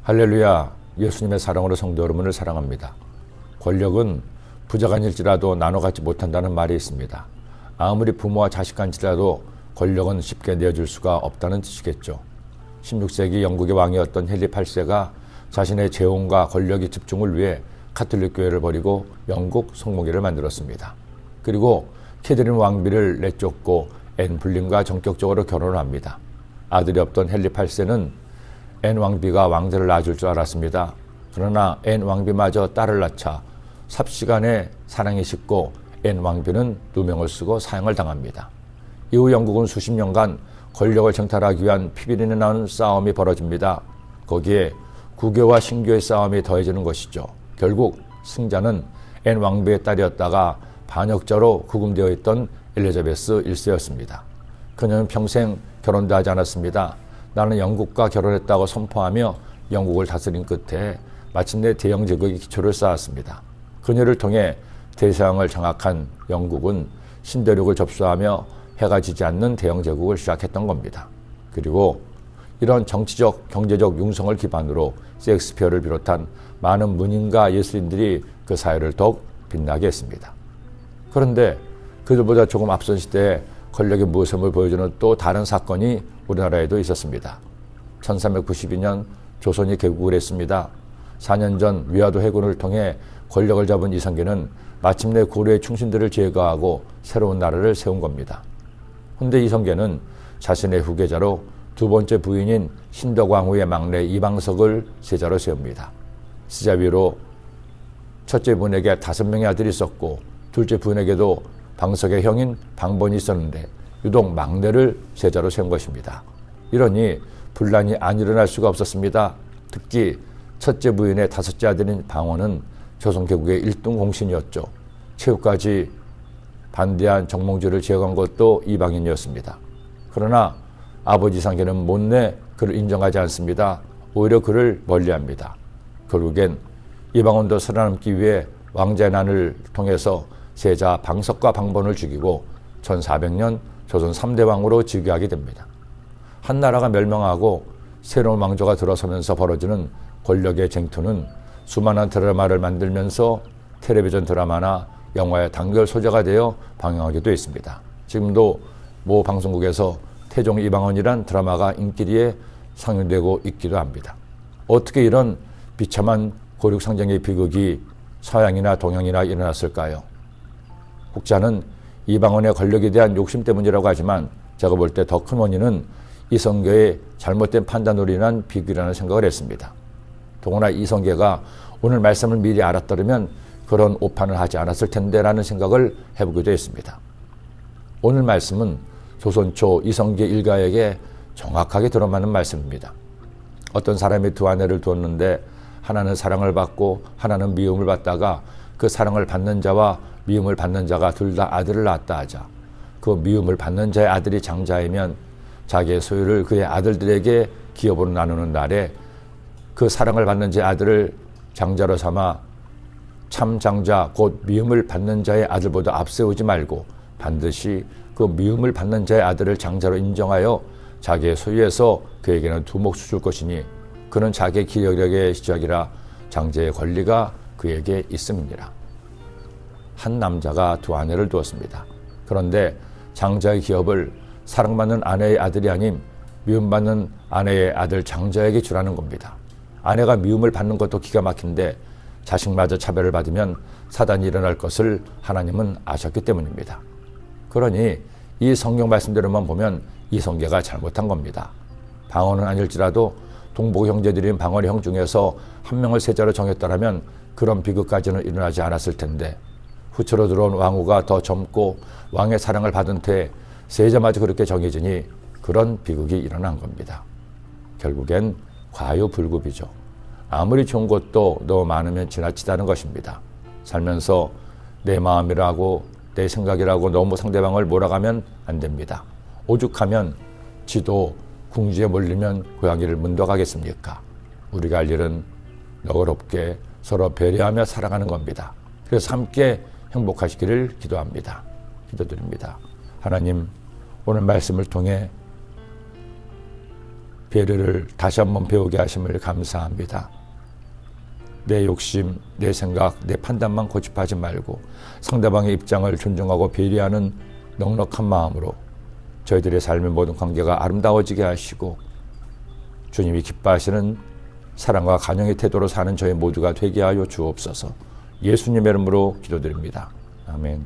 할렐루야, 예수님의 사랑으로 성도 여러분을 사랑합니다. 권력은 부자간일지라도 나눠 갖지 못한다는 말이 있습니다. 아무리 부모와 자식간일지라도 권력은 쉽게 내어줄 수가 없다는 뜻이겠죠. 16세기 영국의 왕이었던 헨리 8세가 자신의 재혼과 권력의 집중을 위해 카톨릭 교회를 버리고 영국 성공회를 만들었습니다. 그리고 캐드린 왕비를 내쫓고 앤 불린과 전격적으로 결혼을 합니다. 아들이 없던 헨리 8세는 앤 왕비가 왕자를 낳아줄 줄 알았습니다. 그러나 앤 왕비마저 딸을 낳자 삽시간에 사랑이 식고 앤 왕비는 누명을 쓰고 사형을 당합니다. 이후 영국은 수십 년간 권력을 정탈하기 위한 피비린내 나는 싸움이 벌어집니다. 거기에 구교와 신교의 싸움이 더해지는 것이죠. 결국 승자는 앤 왕비의 딸이었다가 반역자로 구금되어 있던 엘리자베스 1세였습니다. 그녀는 평생 결혼도 하지 않았습니다. 나는 영국과 결혼했다고 선포하며 영국을 다스린 끝에 마침내 대영 제국의 기초를 쌓았습니다. 그녀를 통해 대서양을 장악한 영국은 신대륙을 접수하며 해가 지지 않는 대영 제국을 시작했던 겁니다. 그리고 이런 정치적, 경제적 융성을 기반으로 셰익스피어를 비롯한 많은 문인과 예술인들이 그 사회를 더욱 빛나게 했습니다. 그런데 그들보다 조금 앞선 시대에 권력의 무서움을 보여주는 또 다른 사건이 우리나라에도 있었습니다. 1392년 조선이 개국을 했습니다. 4년 전 위화도 해군을 통해 권력을 잡은 이성계는 마침내 고려의 충신들을 제거하고 새로운 나라를 세운 겁니다. 그런데 이성계는 자신의 후계자로 두 번째 부인인 신덕왕후의 막내 이방석을 세자로 세웁니다. 시자위로 첫째 부인에게 5명의 아들이 있었고 둘째 부인에게도 방석의 형인 방본이 있었는데 유독 막내를 세자로 세운 것입니다. 이러니 분란이 안 일어날 수가 없었습니다. 특히 첫째 부인의 5째 아들인 방원은 조선개국의 1등 공신이었죠. 최후까지 반대한 정몽주를 제거한 것도 이방인이었습니다. 그러나 아버지 이성계는 못내 그를 인정하지 않습니다. 오히려 그를 멀리합니다. 결국엔 이방원도 살아남기 위해 왕자의 난을 통해서 세자 방석과 방본을 죽이고 1400년 조선 3대 왕으로 즉위하게 됩니다. 한 나라가 멸망하고 새로운 왕조가 들어서면서 벌어지는 권력의 쟁투는 수많은 드라마를 만들면서 텔레비전 드라마나 영화의 단결 소재가 되어 방영하기도 했습니다. 지금도 모 방송국에서 태종 이방원이란 드라마가 인기리에 상영되고 있기도 합니다. 어떻게 이런 비참한 고륙상정의 비극이 서양이나 동양이나 일어났을까요? 혹자는 이방원의 권력에 대한 욕심 때문이라고 하지만 제가 볼 때 더 큰 원인은 이성계의 잘못된 판단으로 인한 비극이라는 생각을 했습니다. 더구나 이성계가 오늘 말씀을 미리 알았더라면 그런 오판을 하지 않았을 텐데 라는 생각을 해보기도 했습니다. 오늘 말씀은 조선 초 이성계 일가에게 정확하게 들어맞는 말씀입니다. 어떤 사람이 두 아내를 두었는데 하나는 사랑을 받고 하나는 미움을 받다가 그 사랑을 받는 자와 미움을 받는 자가 둘 다 아들을 낳았다 하자. 그 미움을 받는 자의 아들이 장자이면 자기의 소유를 그의 아들들에게 기업으로 나누는 날에 그 사랑을 받는 자의 아들을 장자로 삼아 참 장자 곧 미움을 받는 자의 아들보다 앞세우지 말고 반드시 그 미움을 받는 자의 아들을 장자로 인정하여 자기의 소유에서 그에게는 두 몫을 줄 것이니 그는 자기의 기력의 시작이라 장자의 권리가 그에게 있음이니라. 한 남자가 두 아내를 두었습니다. 그런데 장자의 기업을 사랑받는 아내의 아들이 아닌 미움받는 아내의 아들 장자에게 주라는 겁니다. 아내가 미움을 받는 것도 기가 막힌데 자식마저 차별을 받으면 사단이 일어날 것을 하나님은 아셨기 때문입니다. 그러니 이 성경 말씀대로만 보면 이성계가 잘못한 겁니다. 방언은 아닐지라도 동복 형제들인 방언의 형 중에서 한 명을 세자로 정했더라면 그런 비극까지는 일어나지 않았을 텐데 후처로 들어온 왕후가 더 젊고 왕의 사랑을 받은 터에 세자마저 그렇게 정해지니 그런 비극이 일어난 겁니다. 결국엔 과유불급이죠. 아무리 좋은 것도 너무 많으면 지나치다는 것입니다. 살면서 내 마음이라고 내 생각이라고 너무 상대방을 몰아가면 안 됩니다. 오죽하면 지도 궁지에 몰리면 고양이를 문덕하겠습니까? 우리가 할 일은 너그럽게 서로 배려하며 살아가는 겁니다. 그래서 함께 행복하시기를 기도합니다. 기도드립니다. 하나님, 오늘 말씀을 통해 배려를 다시 한번 배우게 하심을 감사합니다. 내 욕심, 내 생각, 내 판단만 고집하지 말고 상대방의 입장을 존중하고 배려하는 넉넉한 마음으로 저희들의 삶의 모든 관계가 아름다워지게 하시고 주님이 기뻐하시는 사랑과 간영의 태도로 사는 저희 모두가 되게 하여 주옵소서. 예수님의 이름으로 기도드립니다. 아멘.